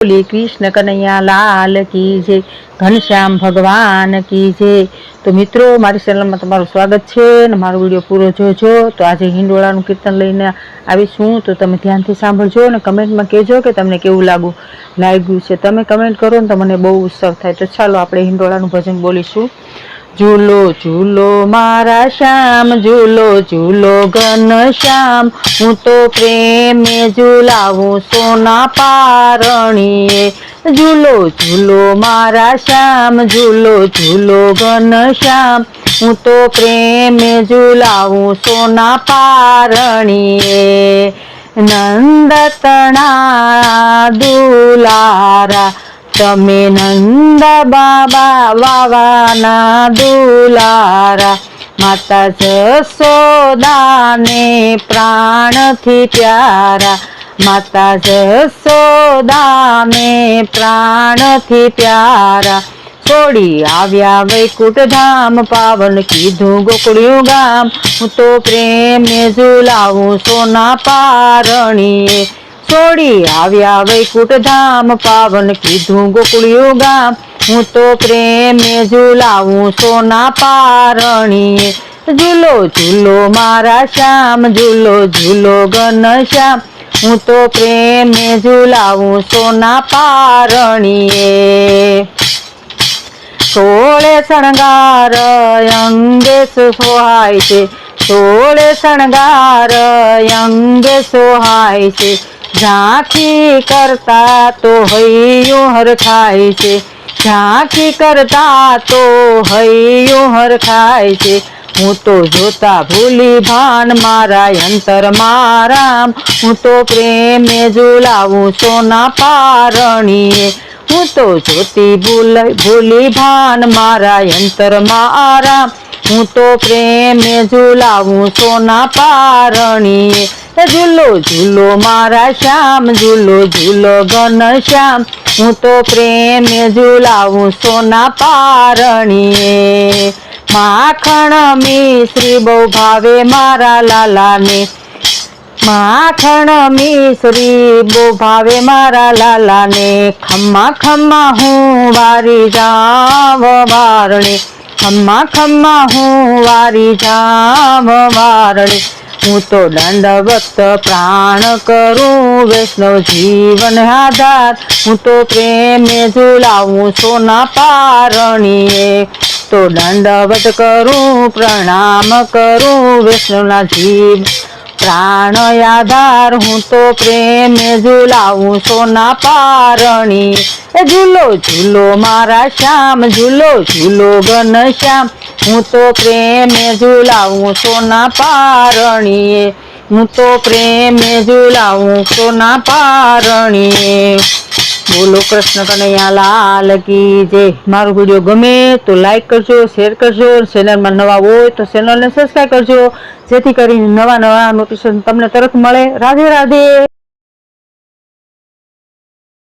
बोली कृष्ण कन्हैया लाल की जय, घनश्याम भगवान की जय। तो मित्रों मारी चेनल में तमारुं स्वागत है ने मारो विडियो पूरो जोजो। तो आज हिंडोळानुं कीर्तन लईने आवीशुं, तो तमे ध्यानथी सांभळजो ने कमेंट में कहेजो के तमने केवुं लाग्युं छे। तमे कमेंट करो ने तो मने बहु उत्साह थाय। तो चालो आपणे हिंडोळानुं भजन बोलीशुं। झूलो झूलो मारा श्याम, झूलो झूलो घनश्याम, हूँ तो प्रेम में झूलावूं सोना पारणीए। झूलो झूलो मारा श्याम, झूलो झूलो घनश्याम, हूँ तो प्रेम में झूलावूं सोना पारणीए। नंदतना दुलारा, तमे नंद बाबा वावाना दुलारा, माता जसोदा ने प्राण थी प्यारा, माता जसोदा ने प्राण थी प्यारा। छोड़ी आव्या वैकुंठ धाम, पावन कीधुं गोकुळियुं गाम, हूँ तो प्रेम में झूलावूं सोना पारणीए। छोड़ी आव्या वैकुंठ धाम, पावन कीधुं गोकुळियुं गाम, हूँ तो प्रेम में झूलावूं सोना पारणीए। झूलो झूलो मारा श्याम, झूलो झूलो घनश्याम, हूँ तो प्रेम में झूलावूं सोना पारणीए। सोळे शणगार अंगे सोहाय छे, सोळे शणगार अंगे सोहाय छे, झांकी करता तो हૈયું हरखाय छे, झांकी करता तो हૈયું हरखाय छे। हूँ तो जोता भूली भान मारा अंतर माराम, हूँ तो प्रेम में झूलावूं सोना पारणीए। हूँ तो जोती भूली भान मारा अंतर माराम, हूँ तो प्रेम में झूलावूं सोना पारणीए। झूलो झूलो मारा श्याम, झूलो झूलो घनश्याम, हूँ तो प्रेम में झूलावूं सोना पारणीए। माखण मिश्री बहु भावे मारा लाला ने, माखण मिश्री बहु भावे मारा लाला ने, खम्मा खम्मा हूँ वारी जाव वारणे, खम्मा खम्मा हूँ वारी जाव वारणे। हूँ तो दंडवत प्राण करूं वैष्णव जीवन आधार, हूँ तो प्रेम में झूलावूं सोना पारणीए। तो दंडवत करूं प्रणाम करूं वैष्णवना जीव प्राण आधार, हूँ तो प्रेम में झूलावूं सोना पारणीए। झूलो झूलो मारा श्याम, झूलो झूलो घनश्याम, हूँ तो प्रेम में झूलावूं सोना पारणीए। हूँ तो प्रेम में झूलावूं सोना पारणीए। बोलो कृष्ण कन्हैया लाल की जय। मारो वीडियो गमे तो लाइक करजो, शेर करजो, चेनल में नवा हो तो चेनल ने सब्सक्राइब करजो, जेथी करीने नवा नवा नोटिफिकेशन तमने तरत मळे। राधे राधे।